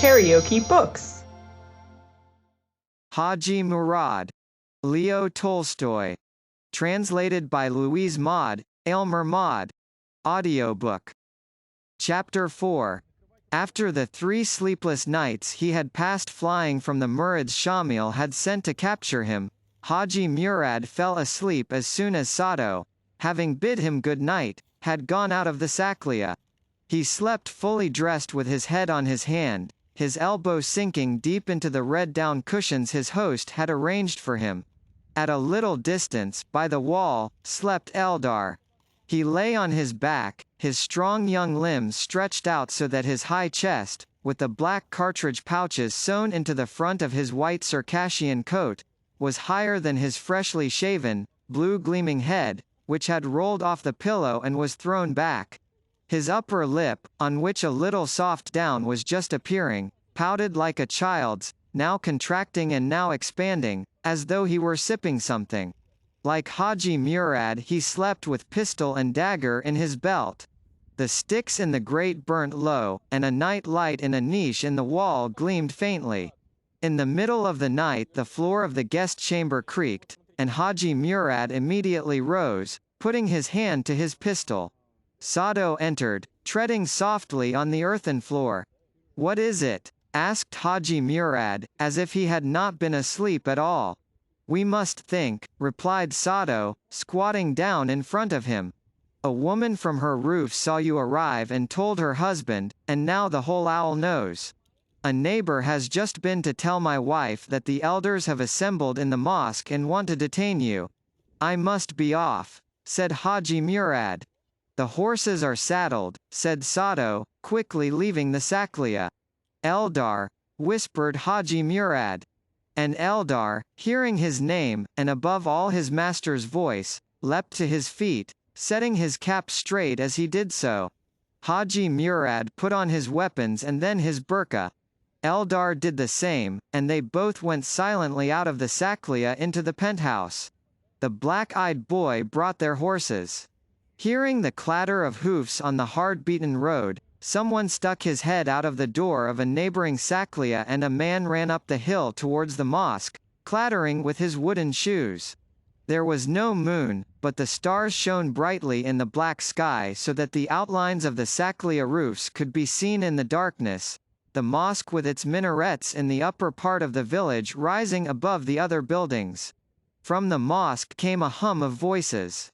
KaraokeBooks. Hadji Mourad. Leo Tolstoy. Translated by Louise Maude, Aylmer Maude. Audiobook. Chapter 4. After the 3 sleepless nights he had passed flying from the Murads Shamil had sent to capture him, Hadji Mourad fell asleep as soon as Sado, having bid him good night, had gone out of the Saklia. He slept fully dressed with his head on his hand, his elbow sinking deep into the red down cushions his host had arranged for him. At a little distance, by the wall, slept Eldar. He lay on his back, his strong young limbs stretched out so that his high chest, with the black cartridge pouches sewn into the front of his white Circassian coat, was higher than his freshly shaven, blue gleaming head, which had rolled off the pillow and was thrown back. His upper lip, on which a little soft down was just appearing, pouted like a child's, now contracting and now expanding, as though he were sipping something. Like Hadji Mourad, he slept with pistol and dagger in his belt. The sticks in the grate burnt low, and a night light in a niche in the wall gleamed faintly. In the middle of the night the floor of the guest chamber creaked, and Hadji Mourad immediately rose, putting his hand to his pistol. Sado entered, treading softly on the earthen floor. "What is it?" asked Hadji Mourad, as if he had not been asleep at all. "We must think," replied Sado, squatting down in front of him. "A woman from her roof saw you arrive and told her husband, and now the whole owl knows. A neighbor has just been to tell my wife that the elders have assembled in the mosque and want to detain you." "I must be off," said Hadji Mourad. "The horses are saddled," said Sado, quickly leaving the Saklia. "Eldar," whispered Hadji Mourad. And Eldar, hearing his name, and above all his master's voice, leapt to his feet, setting his cap straight as he did so. Hadji Mourad put on his weapons and then his burqa. Eldar did the same, and they both went silently out of the Saklia into the penthouse. The black-eyed boy brought their horses. Hearing the clatter of hoofs on the hard-beaten road, someone stuck his head out of the door of a neighboring Saklia and a man ran up the hill towards the mosque, clattering with his wooden shoes. There was no moon, but the stars shone brightly in the black sky so that the outlines of the Saklia roofs could be seen in the darkness, the mosque with its minarets in the upper part of the village rising above the other buildings. From the mosque came a hum of voices.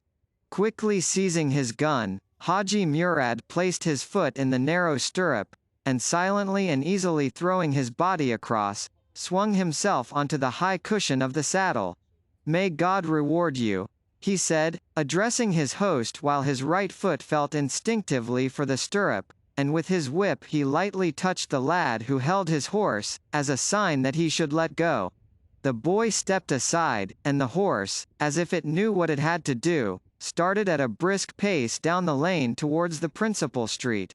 Quickly seizing his gun, Hadji Mourad placed his foot in the narrow stirrup, and silently and easily throwing his body across, swung himself onto the high cushion of the saddle. "May God reward you," he said, addressing his host while his right foot felt instinctively for the stirrup, and with his whip he lightly touched the lad who held his horse, as a sign that he should let go. The boy stepped aside, and the horse, as if it knew what it had to do, started at a brisk pace down the lane towards the principal street.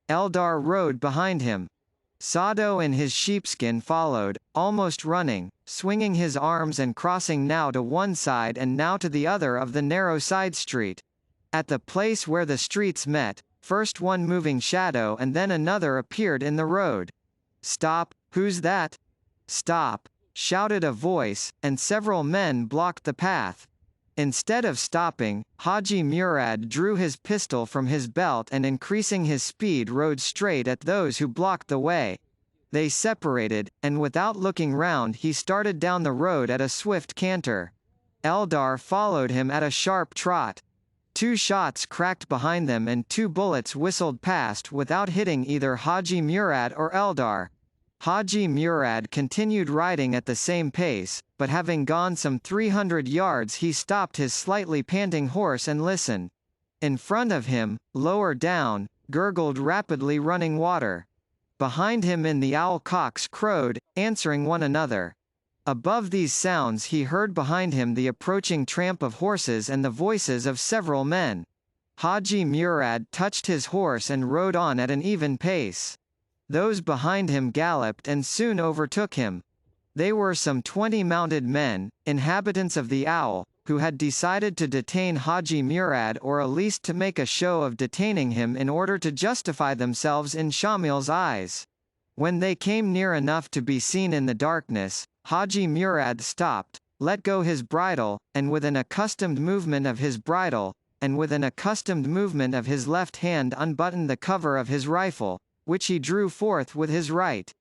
Eldar rode behind him. Sado in his sheepskin followed, almost running, swinging his arms and crossing now to one side and now to the other of the narrow side street. At the place where the streets met, first one moving shadow and then another appeared in the road. "Stop, who's that?" "Stop," shouted a voice, and several men blocked the path. Instead of stopping, Hadji Mourad drew his pistol from his belt and increasing his speed rode straight at those who blocked the way. They separated, and without looking round he started down the road at a swift canter. Eldar followed him at a sharp trot. 2 shots cracked behind them and 2 bullets whistled past without hitting either Hadji Mourad or Eldar. Hadji Mourad continued riding at the same pace, but having gone some 300 yards he stopped his slightly panting horse and listened. In front of him, lower down, gurgled rapidly running water. Behind him the owl cocks crowed, answering one another. Above these sounds he heard behind him the approaching tramp of horses and the voices of several men. Hadji Mourad touched his horse and rode on at an even pace. Those behind him galloped and soon overtook him. They were some 20 mounted men, inhabitants of the Owl, who had decided to detain Hadji Mourad or at least to make a show of detaining him in order to justify themselves in Shamil's eyes. When they came near enough to be seen in the darkness, Hadji Mourad stopped, let go his bridle, and with an accustomed movement of his left hand unbuttoned the cover of his rifle, which he drew forth with his right.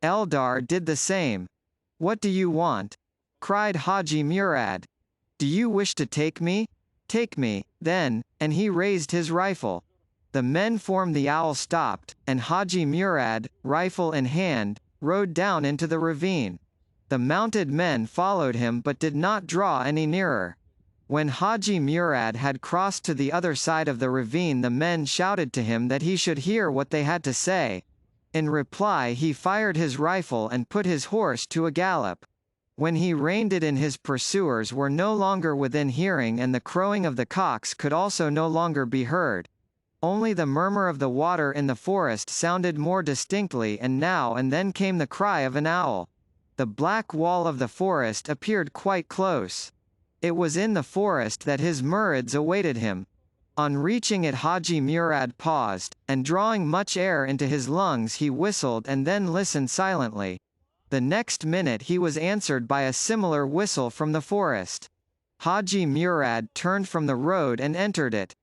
Eldar did the same. "What do you want?" cried Hadji Mourad. "Do you wish to take me? Take me, then," and he raised his rifle. The men formed the owl stopped, and Hadji Mourad, rifle in hand, rode down into the ravine. The mounted men followed him but did not draw any nearer. When Hadji Mourad had crossed to the other side of the ravine, the men shouted to him that he should hear what they had to say. In reply he fired his rifle and put his horse to a gallop. When he reined it in, his pursuers were no longer within hearing, and the crowing of the cocks could also no longer be heard. Only the murmur of the water in the forest sounded more distinctly, and now and then came the cry of an owl. The black wall of the forest appeared quite close. It was in the forest that his Mourads awaited him. On reaching it, Hadji Mourad paused, and drawing much air into his lungs he whistled and then listened silently. The next minute he was answered by a similar whistle from the forest. Hadji Mourad turned from the road and entered it.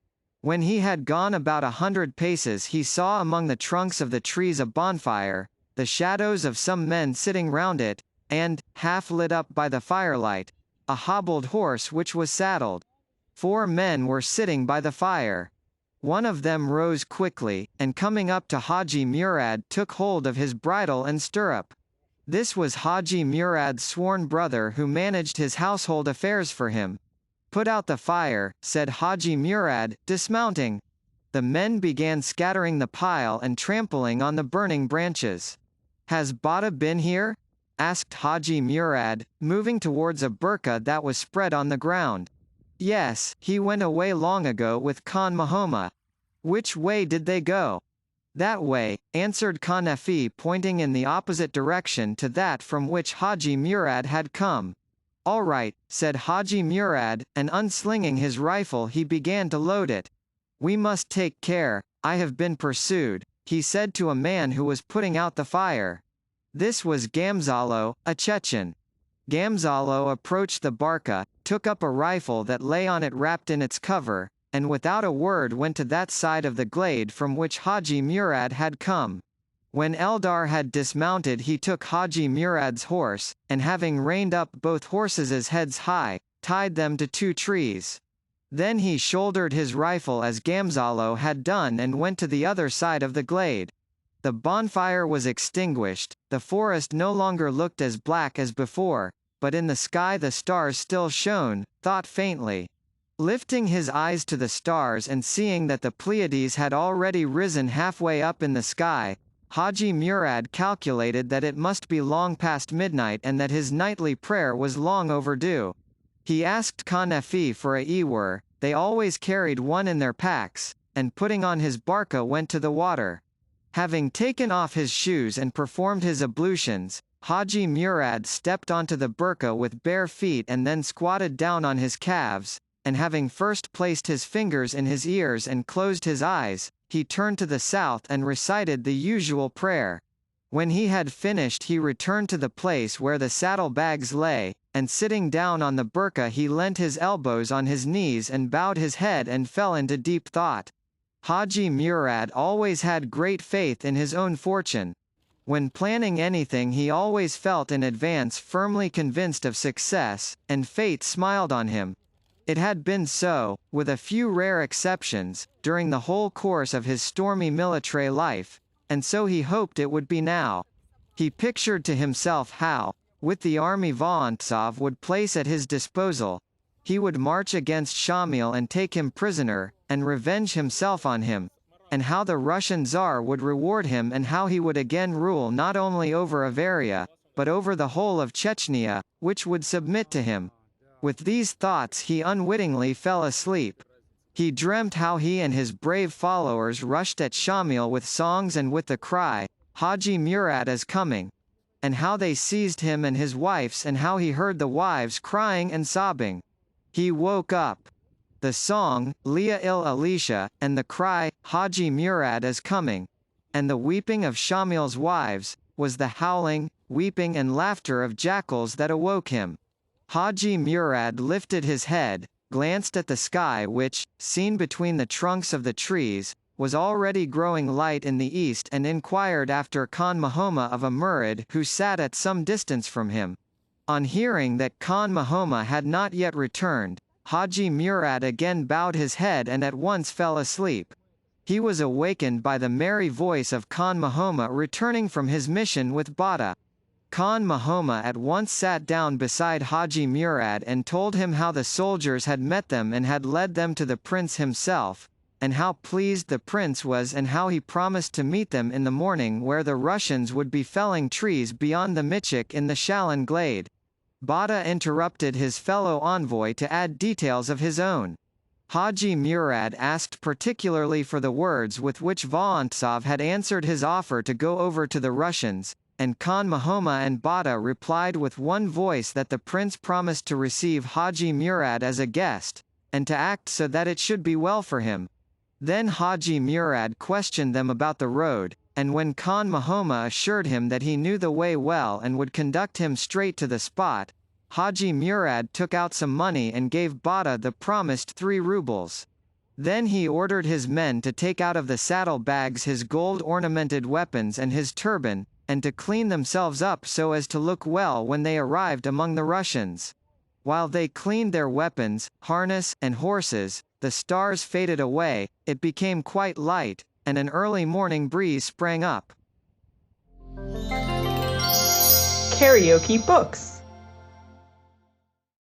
When he had gone about 100 paces he saw among the trunks of the trees a bonfire, the shadows of some men sitting round it, and, half lit up by the firelight, a hobbled horse which was saddled. 4 men were sitting by the fire. One of them rose quickly, and coming up to Hadji Mourad took hold of his bridle and stirrup. This was Hadji Mourad's sworn brother who managed his household affairs for him. "Put out the fire," said Hadji Mourad, dismounting. The men began scattering the pile and trampling on the burning branches. "Has Bada been here?" asked Hadji Mourad, moving towards a burqa that was spread on the ground. "Yes, he went away long ago with Khan Mahoma." "Which way did they go?" "That way," answered Kanafi, pointing in the opposite direction to that from which Hadji Mourad had come. "All right," said Hadji Mourad, and unslinging his rifle he began to load it. "We must take care, I have been pursued," he said to a man who was putting out the fire. This was Gamzalo, a Chechen. Gamzalo approached the barca, took up a rifle that lay on it wrapped in its cover, and without a word went to that side of the glade from which Hadji Mourad had come. When Eldar had dismounted he took Hadji Mourad's horse, and having reined up both horses' heads high, tied them to 2 trees. Then he shouldered his rifle as Gamzalo had done and went to the other side of the glade. The bonfire was extinguished, the forest no longer looked as black as before, but in the sky the stars still shone, thought faintly. Lifting his eyes to the stars and seeing that the Pleiades had already risen halfway up in the sky, Hadji Mourad calculated that it must be long past midnight and that his nightly prayer was long overdue. He asked Kanafi for a ewer, they always carried one in their packs, and putting on his barca went to the water. Having taken off his shoes and performed his ablutions, Hadji Mourad stepped onto the burqa with bare feet and then squatted down on his calves, and having first placed his fingers in his ears and closed his eyes, he turned to the south and recited the usual prayer. When he had finished he returned to the place where the saddlebags lay, and sitting down on the burqa he leant his elbows on his knees and bowed his head and fell into deep thought. Hadji Mourad always had great faith in his own fortune. When planning anything he always felt in advance firmly convinced of success, and fate smiled on him. It had been so, with a few rare exceptions, during the whole course of his stormy military life, and so he hoped it would be now. He pictured to himself how, with the army Vorontsov would place at his disposal, he would march against Shamil and take him prisoner, and revenge himself on him, and how the Russian Tsar would reward him and how he would again rule not only over Avaria, but over the whole of Chechnya, which would submit to him. With these thoughts he unwittingly fell asleep. He dreamt how he and his brave followers rushed at Shamil with songs and with the cry, "Hadji Mourad is coming," and how they seized him and his wives and how he heard the wives crying and sobbing. He woke up. The song, Lia il Alicia, and the cry, "Hadji Mourad is coming," and the weeping of Shamil's wives, was the howling, weeping and laughter of jackals that awoke him. Hadji Mourad lifted his head, glanced at the sky which, seen between the trunks of the trees, was already growing light in the east, and inquired after Khan Mahoma of a Mourad who sat at some distance from him. On hearing that Khan Mahoma had not yet returned, Hadji Mourad again bowed his head and at once fell asleep. He was awakened by the merry voice of Khan Mahoma returning from his mission with Bada. Khan Mahoma at once sat down beside Hadji Mourad and told him how the soldiers had met them and had led them to the prince himself, and how pleased the prince was, and how he promised to meet them in the morning where the Russians would be felling trees beyond the Michik in the Shalan glade. Bada interrupted his fellow envoy to add details of his own. Hadji Mourad asked particularly for the words with which Vorontsov had answered his offer to go over to the Russians, and Khan Mahoma and Bada replied with one voice that the prince promised to receive Hadji Mourad as a guest, and to act so that it should be well for him. Then Hadji Mourad questioned them about the road, and when Khan Mahoma assured him that he knew the way well and would conduct him straight to the spot, Hadji Mourad took out some money and gave Bada the promised 3 rubles. Then he ordered his men to take out of the saddle bags his gold-ornamented weapons and his turban, and to clean themselves up so as to look well when they arrived among the Russians. While they cleaned their weapons, harness, and horses, the stars faded away, it became quite light, and an early morning breeze sprang up. KaraokeBooks.